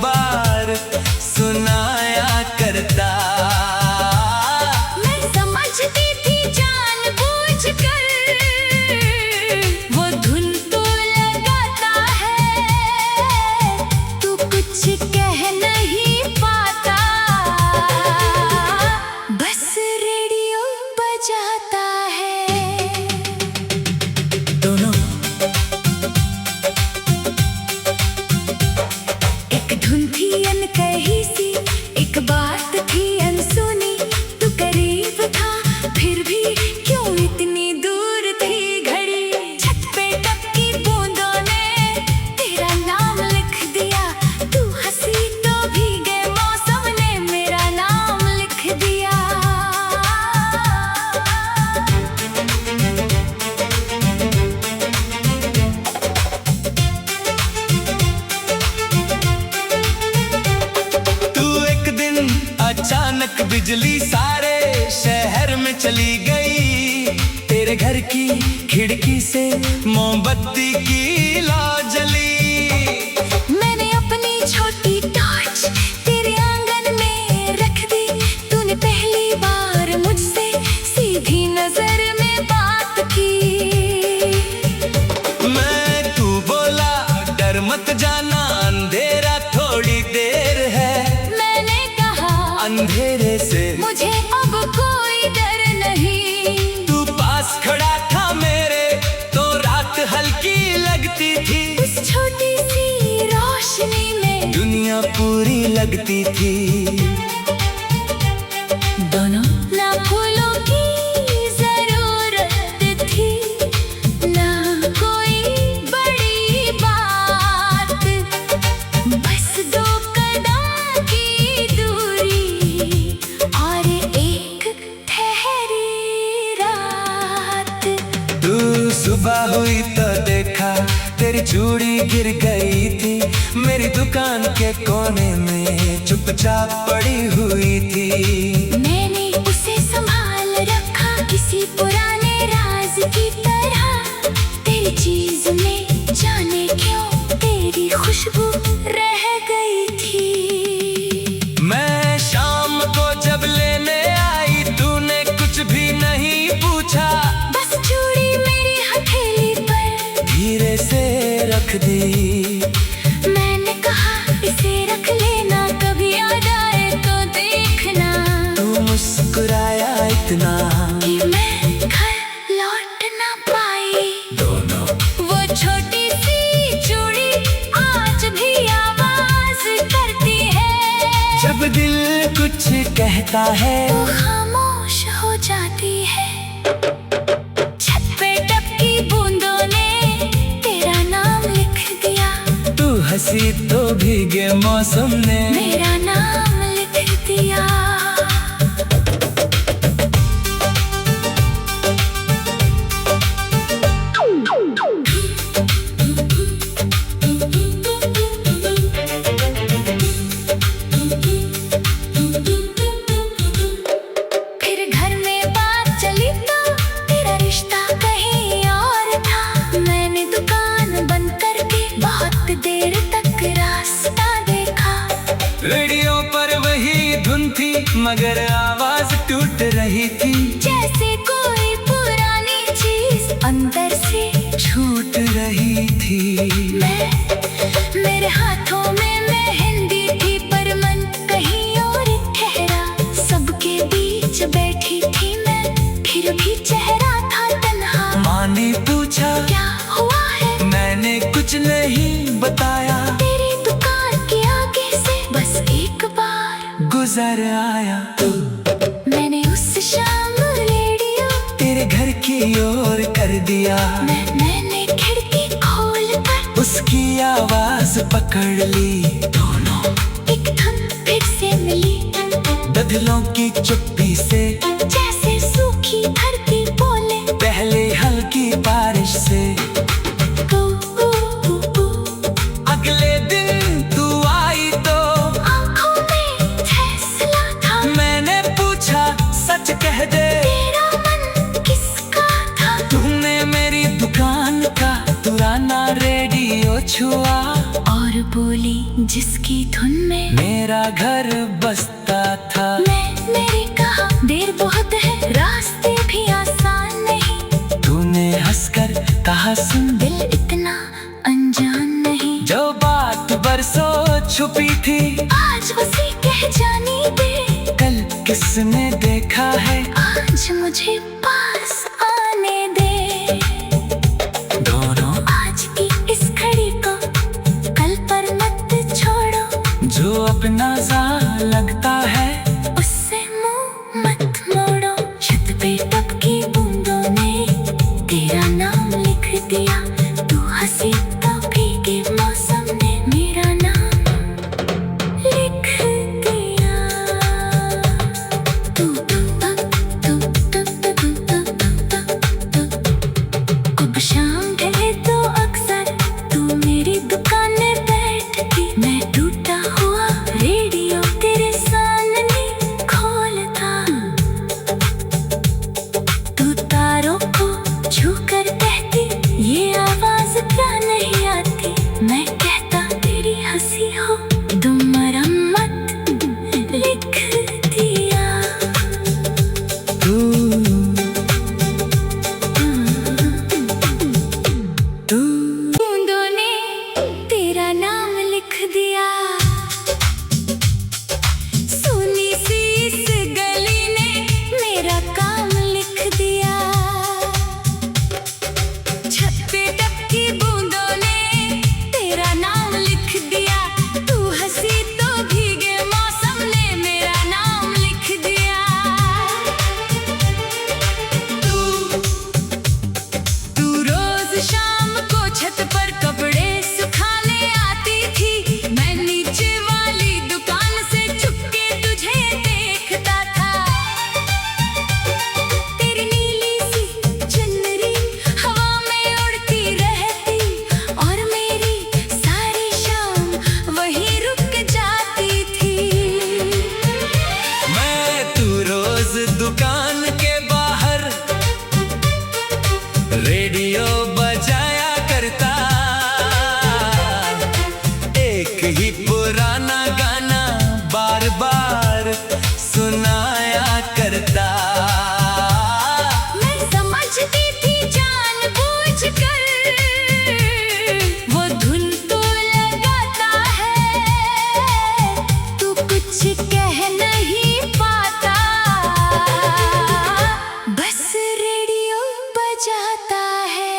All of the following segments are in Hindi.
बार सुनाया करता। मैं समझती थी जानबूझकर वो धुन तो लगाता है, तू कुछ कह नहीं पाता, बस रेडियो बजाता है। दोनों एक धुन थी अनकही सी, एक बात थी अनसुनी, तू करीब था फिर भी क्यों इतनी दूर थी घड़ी। छत पे टपकी बूंदों ने तेरा नाम लिख दिया, तू हंसी तो भीगे मौसम ने मेरा नाम लिख दिया। तू एक दिन अचानक बिजली सारे शहर में चली गई। तेरे घर की खिड़की से मोमबत्ती की लौ जली। मैंने अपनी छोटी टॉर्च तेरे आंगन में रख दी, तूने पहली बार मुझसे सीधी नजर में बात की। तू बोला डर मत जाना, अंधेरा थोड़ी देर है। मैंने कहा अंधेरे से मुझे अब कोई डर नहीं। तू पास खड़ा था मेरे तो रात हल्की लगती थी। उस छोटी सी रोशनी में दुनिया पूरी लगती थी। दोनों ना फूलों की जरूरत थी, ना कोई बड़ी बात, बस दो कदम की दूरी और एक ठहरी रात। तू सुबह हुई तो देखा तेरी चूड़ी गिर गई थी। मेरी दुकान के कोने में चुपचाप पड़ी हुई थी। मैंने उसे संभाल रखा किसी पुराने राज की तरह। तेरी चीज में जाने क्यों तेरी खुशबू रह गई थी। मैं शाम को जब लेने आई तूने कुछ भी नहीं पूछा, बस चूड़ी मेरी हथेली पर धीरे से रख दी। मैंने कहा इसे रख लेना, कभी याद आए तो देखना। तू मुस्कुराया इतना कि मैं घर लौट ना पाई। दोनों वो छोटी सी चूड़ी आज भी आवाज करती है। जब दिल कुछ कहता है वो खामोश हो जाती है। छत पे टपकी बूंदों ने तेरा नाम लिख दिया, तू हंसी तो भीगे मौसम ने मेरा नाम लिख दिया। फिर घर में बात चली तो तेरा रिश्ता कहीं और था। मैंने दुकान बंद करके बहुत देर तक रास्ता देखा। रेडियो पर वही धुन थी मगर आवाज टूट रही थी। जैसे कोई पुरानी चीज अंदर से छूट रही थी। मेरे हाथों में मेहंदी थी पर मन कहीं और ठहरा। सबके बीच बैठी थी मैं फिर भी चेहरा था तन्हा। माँ ने पूछा क्या हुआ है, मैंने कुछ नहीं बताया। तेरी दुकान के आगे से बस एक बार गुजर आया तू। मैंने उस शाम रेडियो तेरे घर की ओर कर दिया। मैंने खिड़की खोल कर उसकी आवाज पकड़ ली। दोनों एक धुन फिर से मिली, बदलों की चुप्पी से जैसे सूखी धरती बोले पहले हल्की बारिश से। अगले दिन तू आई तो आँखों में फैसला था। मैंने पूछा सच कह दे तेरा मन किसका था। तूने मेरी दुकान का पुराना रेडियो छुआ और और बोली जिसकी धुन में मेरा घर बसता था। मेरी कहा देर बहुत है, रास्ते भी आसान नहीं। तूने हंसकर कहा सुन, दिल इतना अनजान नहीं। जो बात बरसों छुपी थी आज उसे कह जाने दे। कल किसने देखा है, आज मुझे पास आने दे। दोनों आज की इस घड़ी को कल पर मत छोड़ो। जो अपना सा लगता है उससे मुंह मत मोड़ो। छत पे टपकी बूंदों ने तेरा नाम लिख दिया। तू हंसी तो भीगे मौसम ने मेरा नाम लिख दिया। तू अब शाम ढले तो अक्सर तू मेरी दुकान में बैठती। मैं टूटा हुआ रेडियो तेरे सामने खोलता। तू तारों को छूकर कहती ये आवाज क्या नहीं आती। मैं कहता तेरी हंसी हो तुम मरम्मत लिख दिया। तू बूंदों ने तेरा नाम लिख दिया। सुनी सी इस गली ने मेरा काम लिख दिया। छत पे टपकी बूंदों ने तेरा नाम लिख दिया। तू हंसी तो भीगे मौसम ने मेरा नाम लिख दिया। तू रोज शाम को छत पर कपड़े सुखाने आती थी। मैं नीचे वाली दुकान से छुपके तुझे देखता था। तेरी नीली सी चुनरी हवा में उड़ती रहती और मेरी सारी शाम वहीं रुक जाती थी। तू रोज दुकान के बाहर रेडियो बजाया करता। एक ही पुराना गाना बार बार सुनाया करता। मैं समझती थी जानबूझकर वो धुन तो लगाता है। तू कुछ कह नहीं पाता, बस रेडियो बजाता है।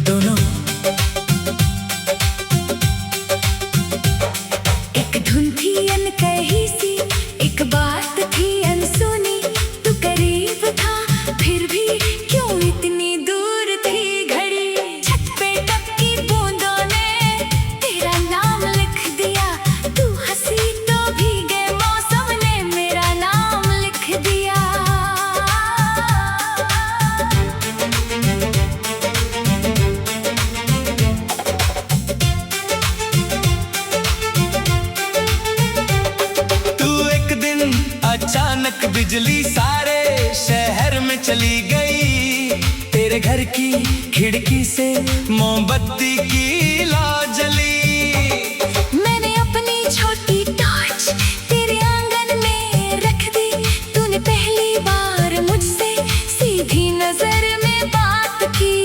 दोनों एक धुन थी अनकही सी, एक बात थी अनसुनी। तू करीब था फिर भी क्यों इतनी दूर थी घड़ी। छत पे टपकी बूंदों ने तेरा नाम लिख दिया। तू हंसी तो भीगे मौसम ने मेरा नाम लिख दिया। तू एक दिन अचानक बिजली सारे शहर में चली गई। तेरे घर की खिड़की से मोमबत्ती की लौ जली। मैंने अपनी छोटी टॉर्च तेरे आंगन में रख दी। तूने पहली बार मुझसे सीधी नजर में बात की।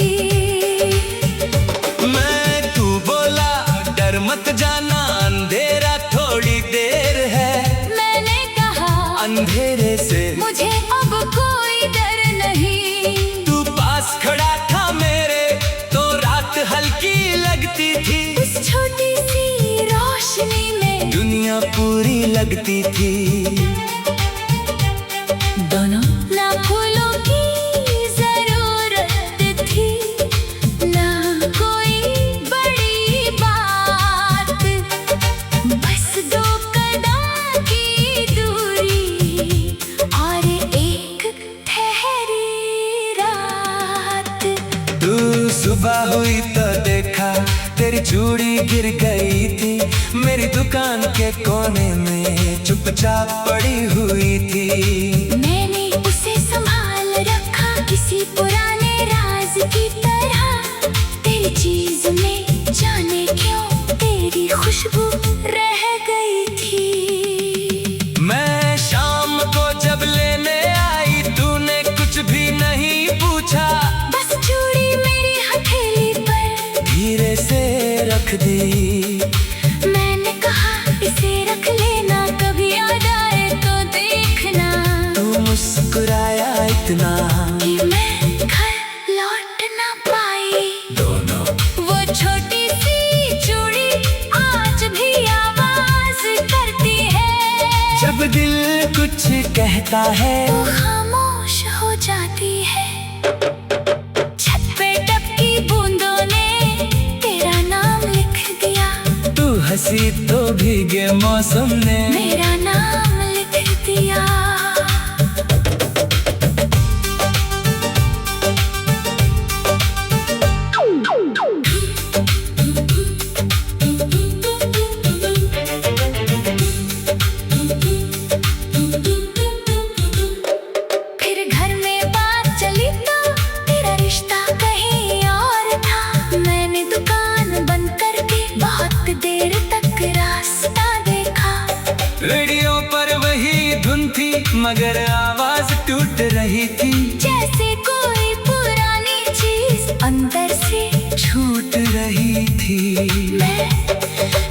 तू बोला डर मत जाना, अंधेरा थोड़ी देर है। मैंने कहा अंधेरे से मुझे अब कोई डर नहीं। तू पास खड़ा था मेरे तो रात हल्की लगती थी। उस छोटी सी रोशनी में दुनिया पूरी लगती थी। दोनों ना फूलों की जरूरत थी, ना कोई बड़ी बात। बस दो कदम की दूरी और एक ठहरी रात। तू सुबह हुई तो देखा तेरी चूड़ी गिर गई थी। मेरी दुकान के कोने में चुपचाप पड़ी हुई थी। मैंने उसे संभाल रखा किसी पुराने राज की तरह। तेरी चीज में जाने गई थी। मैं शाम को जब लेने आई तूने कुछ भी नहीं पूछा, बस चूड़ी मेरी हथेली पर धीरे से रख दी। मैंने कहा इसे रख लेना, कभी याद आए तो देखना। तू मुस्कुराया इतना कि मैं घर लौट ना पाई। दोनों वो छोटी सी चूड़ी आज भी आवाज करती है। जब दिल कुछ कहता है तो खामोश हो जाती है। छत पे टपकी बूंदों ने तेरा नाम लिख दिया। तू हंसी तो भीगे मौसम ने मेरा नाम लिख दिया। फिर घर में बात चली तो तेरा रिश्ता कहीं और था। मैंने दुकान बंद करके बहुत देर तक रास्ता देखा। रेडियो पर वही धुन थी मगर आवाज टूट रही थी। जैसे कोई पुरानी चीज अंदर से छूट रही थी।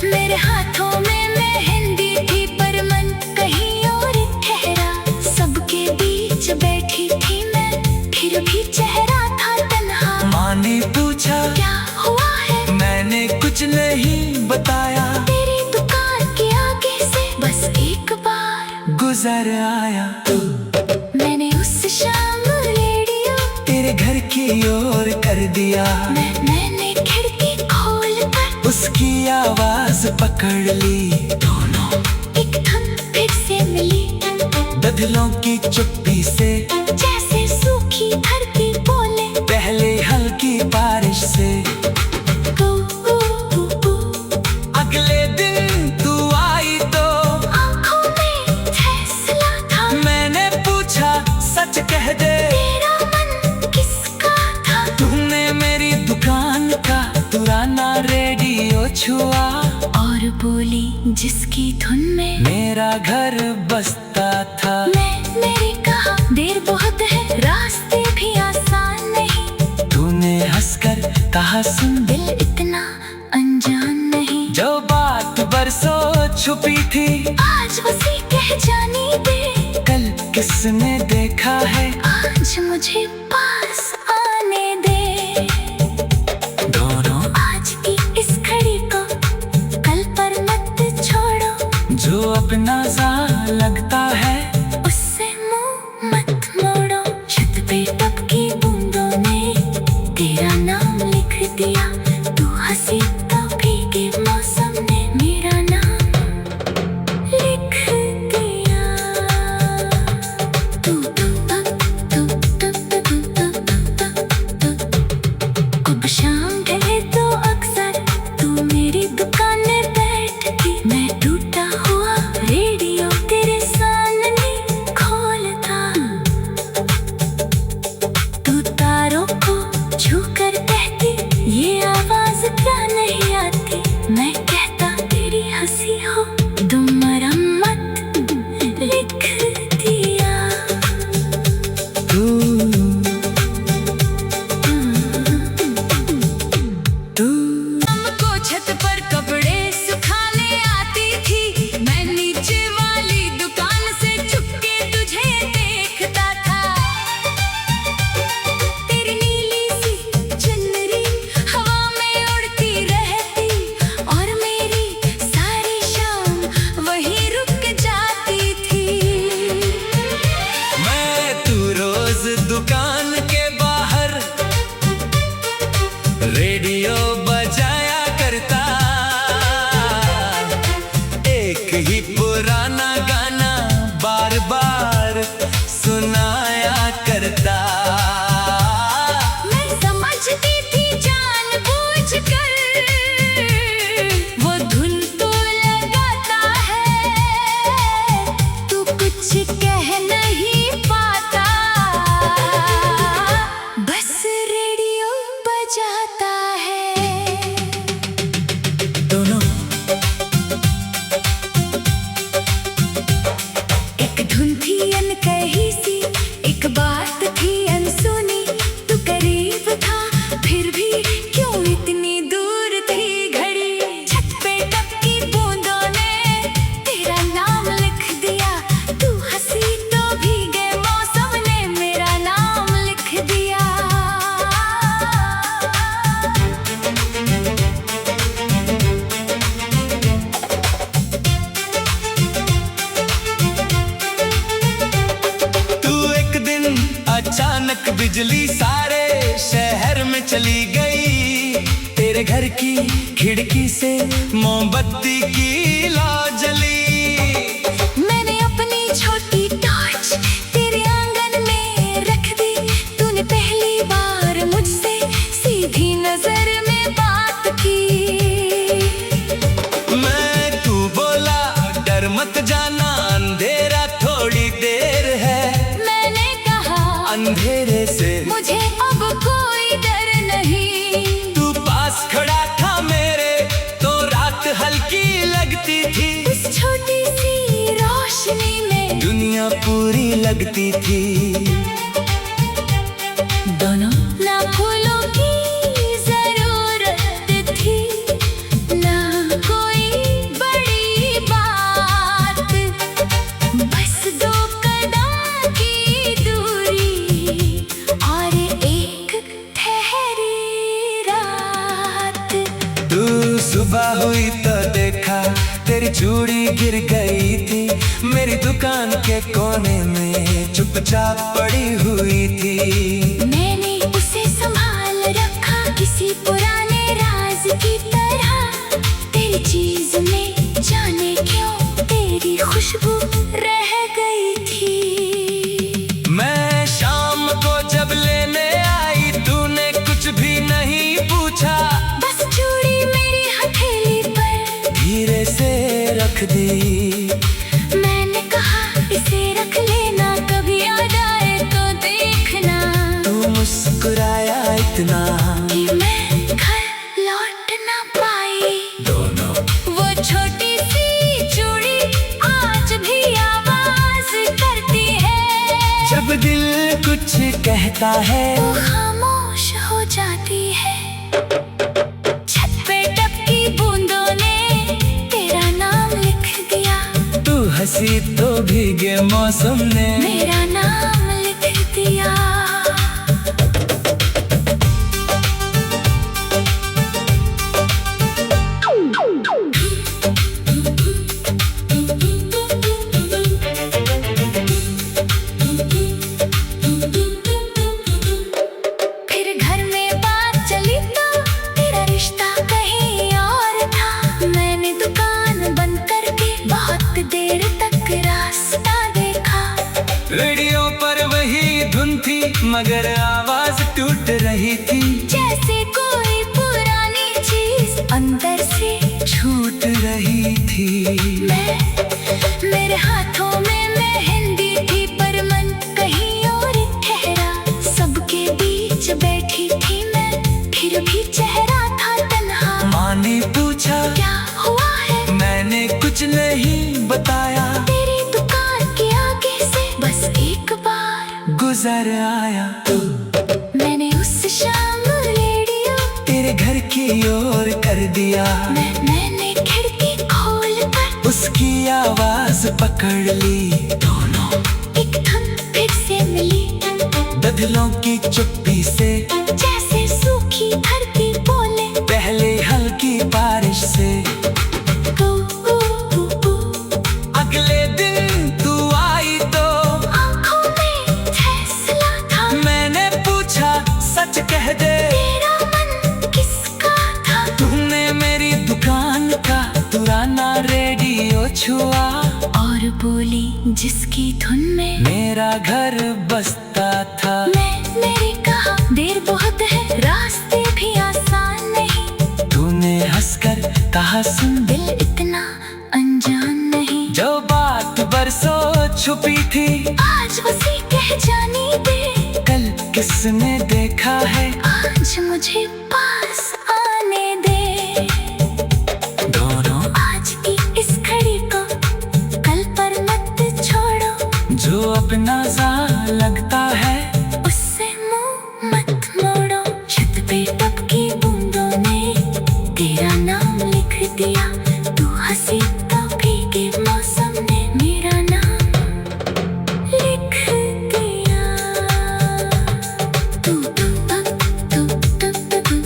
मेरे हाथों में मेहंदी थी पर मन कहीं और ठहरा। सबके बीच बैठी थी मैं, फिर भी चेहरा था तन्हा। माँ ने पूछा क्या हुआ है? मैंने कुछ नहीं बताया। तेरी दुकान के आगे से बस एक बार गुजर आया। मैंने उस शाम रेडियो तेरे घर की ओर कर दिया। मैंने खिड़की खोल कर उसकी आवाज पकड़ ली। दोनों एक धुन फिर से मिली। बदलों की चुप्पी से जैसे सूखी धरती बोले पहले हल्की बारिश से। ऊ, ऊ, ऊ, ऊ। अगले दिन तू आई तो आँखों में फैसला था। मैंने पूछा सच कह दे तेरा मन किसका था? तूने मेरी दुकान का पुराना रेडियो छुआ और बोली जिसकी धुन में मेरा घर बसता था। मैंने कहा देर बहुत है, रास्ते भी आसान नहीं। तूने हंसकर कहा सुन दिल इतना अनजान नहीं। जो बात बरसों छुपी थी आज उसे कह जाने दे। कल किसने देखा है आज मुझे पास आने दे। दोनों आज की इस घड़ी को कल पर मत छोड़ो। जो अपना सा लगता है उससे मुंह मत मोड़ो। छत पे टपकी बूंदों ने तेरा नाम लिख दिया। तू हंसी तो भीगे मौसम ने मेरा नाम लिख दिया। तू तू तू तू तू तू अब शाम ढले तो अक्सर तू मेरी दुकान में बैठती। मैं टूटा हुआ रेडियो तेरे सामने खोलता। तू तारों को छू कर कहती ये आवाज क्या नहीं आती। मैं कहता तेरी हंसी हो तुम मरम्मत लिख दिया। तू तू हमको छत पर कपड़े सुखाने आती थी। मैं नीचे वाली दुकान से छुपके तुझे देखता था। तेरी नीली सी चुनरी हवा में उड़ती रहती और मेरी सारी शाम वहीं रुक जाती थी। मैं तू रोज दुकान के बाहर रेडियो बजाया करता। एक ही पुराना गाना बार बार सुनाया करता। मैं समझती थी जानबूझकर वो धुन तो लगाता है। तू कुछ कह नहीं पाता, बस रेडियो बजाता है। दोनों बिजली सारे शहर में चली गई। तेरे घर की खिड़की से मोमबत्ती की लौ जली। मैंने अपनी छोटी टॉर्च तेरे आंगन में रख दी। तूने पहली बार मुझसे सीधी नजर में बात की। तू बोला डर मत जाना, अंधेरा थोड़ी देर है। मैंने कहा अंधेरे से मुझे अब कोई डर नहीं। तू पास खड़ा था मेरे तो रात हल्की लगती थी। उस छोटी सी रोशनी में दुनिया पूरी लगती थी। दोनों ना फूलों की जरूरत थी, ना कोई बड़ी बात। बस 2 कदम की दूरी और एक ठहरी रात। तू सुबह हुई तो देखा तेरी चूड़ी गिर गई थी। मेरी दुकान के कोने में चुपचाप पड़ी हुई थी। मैंने उसे संभाल रखा किसी पुराने राज की तरह। तेरी चीज में जाने क्यों तेरी खुशबू रह गई थी। मैं शाम को जब लेने आई तूने कुछ भी नहीं पूछा। बस चूड़ी मेरी हथेली पर धीरे से रख दी। मैंने कहा इसे रख लेना, कभी याद आए तो देखना। तू मुस्कुराया इतना कि मैं घर लौट ना पाई। दोनों वो छोटी सी चूड़ी आज भी आवाज करती है। जब दिल कुछ कहता है वो खामोश हो जाती है। छत पे टपकी बूंदों ने तेरा नाम लिख दिया। तू हंसी तो भीगे मौसम ने मेरा नाम लिख दिया। फिर घर में बात चली तो तेरा रिश्ता कहीं और था। मैंने दुकान बंद करके बहुत देर तक रास्ता देखा। रेडियो पर वही धुन थी मगर आवाज टूट रही थी। जैसे कोई पुरानी चीज अंदर से छूट रही थी। मेरे हाथों में मेहंदी थी पर मन कहीं और ठहरा। सबके बीच बैठी थी मैं, फिर भी चेहरा था तन्हा। माँ ने पूछा क्या हुआ है? मैंने कुछ नहीं बताया। तेरी दुकान के आगे से बस एक बार गुजर आया। मैंने उस शाम रेडियो तेरे घर की ओर कर दिया। मैंने खिड़की खोल कर उसकी आवाज पकड़ ली। दोनों एक धुन फिर से मिली। बदलों की चुप्पी से जैसे सूखी धरती बोले पहले हल्की बारिश से। ऊ, ऊ, ऊ, ऊ। अगले दिन तू आई तो आँखों में फैसला था। मैंने पूछा सच कह दे तेरा मन किसका था? तूने मेरी दुकान का पुराना रेडियो छुआ और बोली जिसकी धुन में मेरा घर बसता था। मैंने कहा देर बहुत है, रास्ते भी आसान नहीं। तूने हंसकर कहा सुन दिल इतना अनजान नहीं। जो बात बरसों छुपी थी आज उसे कह जाने दे। कल किसने देखा है आज मुझे पास आने दे। दोनों आज की इस घड़ी को कल पर मत छोड़ो। जो अपना सा लगता है उससे मुंह मत मोड़ो। छत पे टपकी बूंदों ने तेरा नाम लिख दिया। तू हंसी तो भीगे मौसम ने मेरा नाम लिख दिया। तू तू तू तू तू तू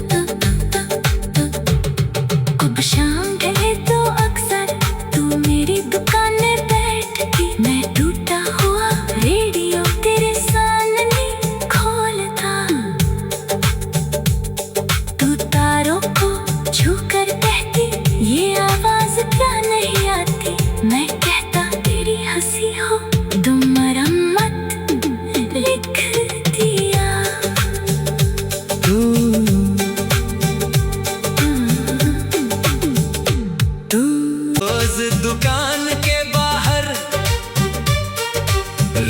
दुकान के बाहर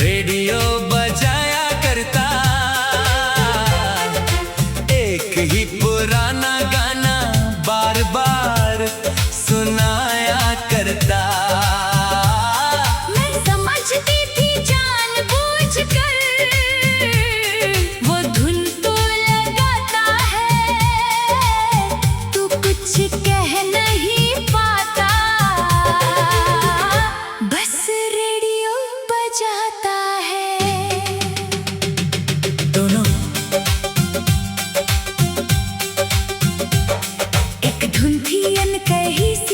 रेडियो बजाया करता, एक ही पुराना गाना बार बार सुनाया करता। मैं समझती थी जानबूझकर वो धुन तो लगाता है, तू कुछ कह नहीं पाता, बस रेडियो बजाता है। दोनों एक धुन थी अनकही सी,